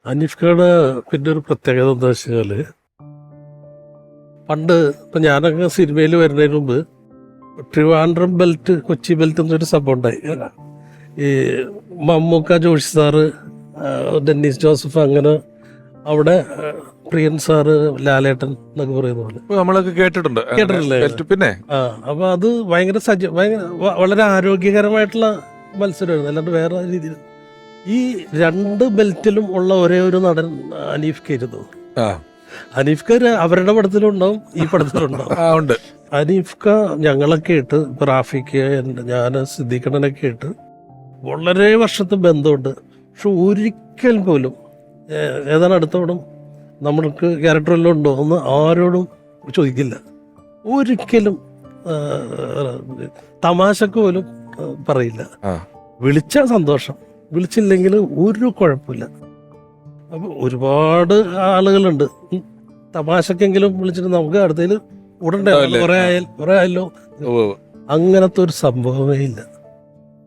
അനീഫ്കയുടെ പിന്നെ ഒരു പ്രത്യേകത എന്താ വെച്ചാൽ പണ്ട് ഇപ്പം ഞാനൊക്കെ സിനിമയിൽ വരുന്നതിന് മുമ്പ് ട്രിവാൻഡ്രം ബെൽറ്റ് കൊച്ചി ബെൽറ്റ് എന്നൊരു സംഭവം ഉണ്ടായി. ഈ മമ്മൂക്ക ജോഷി സാറ് ഡെന്നീസ് ജോസഫ് അങ്ങനെ അവിടെ പ്രിയൻ സാറ് ലാലേട്ടൻ എന്നൊക്കെ പറയുന്ന പോലെ നമ്മളൊക്കെ കേട്ടിട്ടുണ്ട്. കേട്ടിട്ടില്ലേ? പിന്നെ അപ്പോൾ അത് ഭയങ്കര വളരെ ആരോഗ്യകരമായിട്ടുള്ള മത്സരമായിരുന്നു. അല്ലാണ്ട് വേറെ രീതിയിൽ ഈ രണ്ട് ബെൽറ്റിലും ഉള്ള ഒരേ ഒരു നടൻ അനീഫ്കായിരുന്നു. അനീഫ്ക അവരുടെ പടത്തിലുണ്ടാവും, ഈ പടത്തിലുണ്ടാവും. അനീഫ്ക ഞങ്ങളൊക്കെ ഇട്ട് റാഫിക്ക് ഞാൻ സിദ്ദീഖണ്ണനൊക്കെ ഇട്ട് വളരെ വർഷത്തെ ബന്ധമുണ്ട്. പക്ഷെ ഒരിക്കൽ പോലും ഏതാണ് അടുത്ത പടം നമ്മൾക്ക് ക്യാരക്ടർ എല്ലാം ഉണ്ടോ എന്ന് ആരോടും ചോദിക്കില്ല. ഒരിക്കലും തമാശക്ക് പോലും പറയില്ല. വിളിച്ചാൽ സന്തോഷം, വിളിച്ചില്ലെങ്കിൽ ഒരു കുഴപ്പമില്ല. അപ്പം ഒരുപാട് ആളുകളുണ്ട് തമാശക്കെങ്കിലും വിളിച്ചിട്ട് നമുക്ക് അടുത്തതിൽ ഉടനെ കുറേ ആയല്ലോ, അങ്ങനത്തെ ഒരു സംഭവമേ ഇല്ല.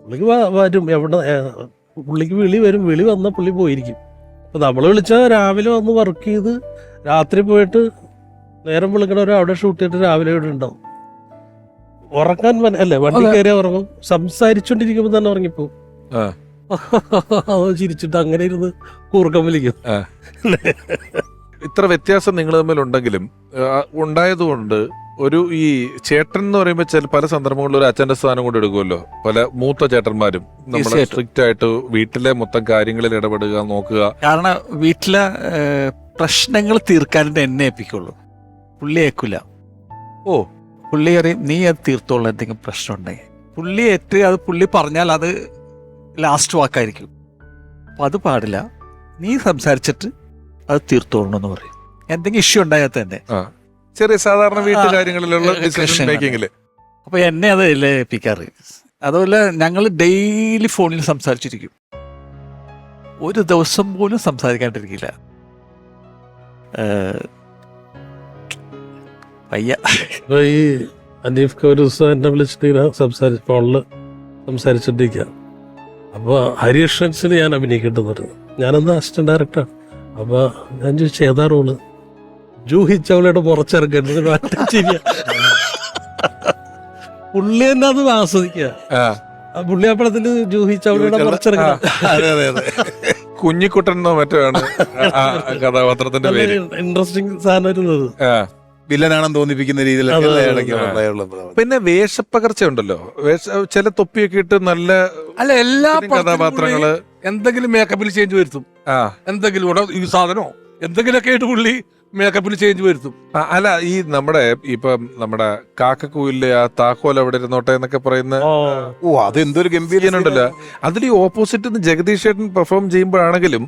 പുള്ളിക്ക് വരും, എവിടെ പുള്ളിക്ക് വിളി വരും, വിളി വന്ന പുള്ളി പോയിരിക്കും. അപ്പം നമ്മൾ വിളിച്ചാൽ രാവിലെ വന്ന് വർക്ക് ചെയ്ത് രാത്രി പോയിട്ട് നേരം വിളിക്കണവർ അവിടെ ഷൂട്ട് ചെയ്തിട്ട് രാവിലെ ഇവിടെ ഉണ്ടാവും. ഉറങ്ങാൻ അല്ലേ, വണ്ടി കയറിയാൽ ഉറങ്ങും, സംസാരിച്ചോണ്ടിരിക്കുമ്പോൾ തന്നെ ഉറങ്ങിപ്പോവും. ചിരിച്ചിട്ട് അങ്ങനെ ഇരുന്ന് കൂർക്കം വിളിക്കും. ഇത്ര വ്യത്യാസം നിങ്ങൾ തമ്മിലുണ്ടെങ്കിലും ഉണ്ടായതുകൊണ്ട് ഒരു ഈ ചേട്ടൻ എന്ന് പറയുമ്പോൾ പല സന്ദർഭങ്ങളിലും ഒരു അച്ഛന്റെ സ്ഥാനം കൊണ്ട് എടുക്കുമല്ലോ. പല മൂത്ത ചേട്ടന്മാരും നമ്മൾ സ്ട്രിക്റ്റ് ആയിട്ട് വീട്ടിലെ മൊത്തം കാര്യങ്ങളിൽ ഇടപെടുക, നോക്കുക. കാരണം വീട്ടിലെ പ്രശ്നങ്ങൾ തീർക്കാനായിട്ട് എന്നെ ഏൽപ്പിക്കുള്ളൂ, പുള്ളി ഏൽക്കില്ല. പുള്ളി അറിയും നീ അത് തീർത്തോളൂ, എന്തെങ്കിലും പ്രശ്നം ഉണ്ടെങ്കിൽ പുള്ളി അത് പുള്ളി പറഞ്ഞാൽ അത് ലാസ്റ്റ് വാക്കായിരിക്കും. അപ്പം അത് പാടില്ല, നീ സംസാരിച്ചിട്ട് അത് തീർത്തോളണമെന്ന് പറയും. എന്തെങ്കിലും ഇഷ്യൂ ഉണ്ടായാൽ തന്നെ ചെറിയ സാധാരണ വീട്ടുകാര്യങ്ങളിലുള്ള ഡിസിഷൻ മേക്കിങ്ങില് അപ്പൊ എന്നെ അത് ഏൽപ്പിക്കാറ്. അതുപോലെ ഞങ്ങൾ ഡെയിലി ഫോണിൽ സംസാരിച്ചിരിക്കും, ഒരു ദിവസം പോലും സംസാരിക്കാണ്ടിരിക്കില്ല. വയ്യ. അപ്പോൾ ഈ അനീഫ്ക ഒരു ദിവസം എന്നെ വിളിച്ചിട്ട് ഫോണിൽ സംസാരിച്ചിട്ടിരിക്കുക. അപ്പോൾ ഹരികൃഷ്ണൻസിൽ ഞാൻ അഭിനയിക്കേണ്ടെന്ന് പറഞ്ഞു. ഞാനെന്താ അസിസ്റ്റന്റ് ഡയറക്ടറാണ്. അപ്പോൾ ഞാൻ ചോദിച്ചു ഏതാ റോള്? ജൂഹി ചൗളയുടെ മുറച്ചിറക്കുന്നത് ശരിയാ. പുള്ളി തന്നെ അത് ആസ്വദിക്കുക. പുള്ളി ആ പടത്തിൽ ജൂഹി ചൗളയുടെ മുറച്ചിറക്കുന്നത് കുഞ്ഞിക്കുട്ടൻ മറ്റോ ആണ് കഥാപാത്രത്തിന്റെ പേര്. ഇൻട്രസ്റ്റിംഗ് സാധനം ഇരുന്നത്. വില്ലനാണെന്ന് തോന്നിപ്പിക്കുന്ന രീതിയിലൊക്കെ. പിന്നെ വേഷപ്പകർച്ച ഉണ്ടല്ലോ, ചില തൊപ്പിയൊക്കെ ഇട്ട് നല്ല എല്ലാ കഥാപാത്രങ്ങള് എന്തെങ്കിലും മേക്കപ്പിൽ ചേഞ്ച് വരുത്തും. എന്തെങ്കിലും ഈ സാധനമോ എന്തെങ്കിലുമൊക്കെ ആയിട്ട് പുള്ളി മേക്കപ്പിൽ ചേഞ്ച് വരുത്തും. അല്ല, ഈ നമ്മുടെ കാക്കക്കൂയിലെ ആ താക്കോൽ അവിടെ ഇരുന്നോട്ടെ എന്നൊക്കെ പറയുന്ന അതെന്തൊരു ഗംഭീരനുണ്ടല്ലോ. അതിൽ ഈ ഓപ്പോസിറ്റ് ജഗദീഷ് ചേട്ടൻ പെർഫോം ചെയ്യുമ്പോഴാണെങ്കിലും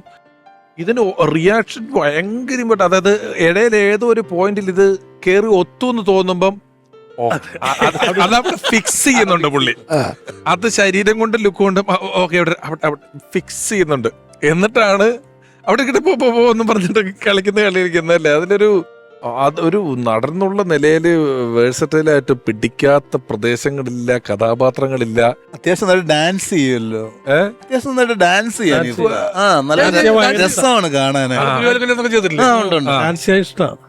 ഇതിന് റിയാക്ഷൻ ഭയങ്കരമായിട്ട്, അതായത് ഇടയിൽ ഏതോ ഒരു പോയിന്റിൽ ഇത് കേറി ഒത്തു എന്ന് തോന്നുമ്പം അതവിടെ ഫിക്സ് ചെയ്യുന്നുണ്ട് പുള്ളി. അത് ശരീരം കൊണ്ട് ലുക്ക് കൊണ്ട് ഓക്കെ അവിടെ ഫിക്സ് ചെയ്യുന്നുണ്ട്. എന്നിട്ടാണ് അവിടെ കിട്ടപ്പോ എന്ന് പറഞ്ഞിട്ട് കളിക്കുന്നതല്ലേ. അതൊരു നടന്നുള്ള നിലയില് വേഴ്സറ്റൈലായിട്ട് പിടിക്കാത്ത പ്രദേശങ്ങളില്ല, കഥാപാത്രങ്ങളില്ല. അത്യാവശ്യം നല്ല ഡാൻസ് ചെയ്യുമല്ലോ. അത്യാവശ്യം നല്ല ഡാൻസ് ചെയ്യാൻ നല്ല രസമാണ് കാണാനായിട്ട്. ഇഷ്ടമാണ്.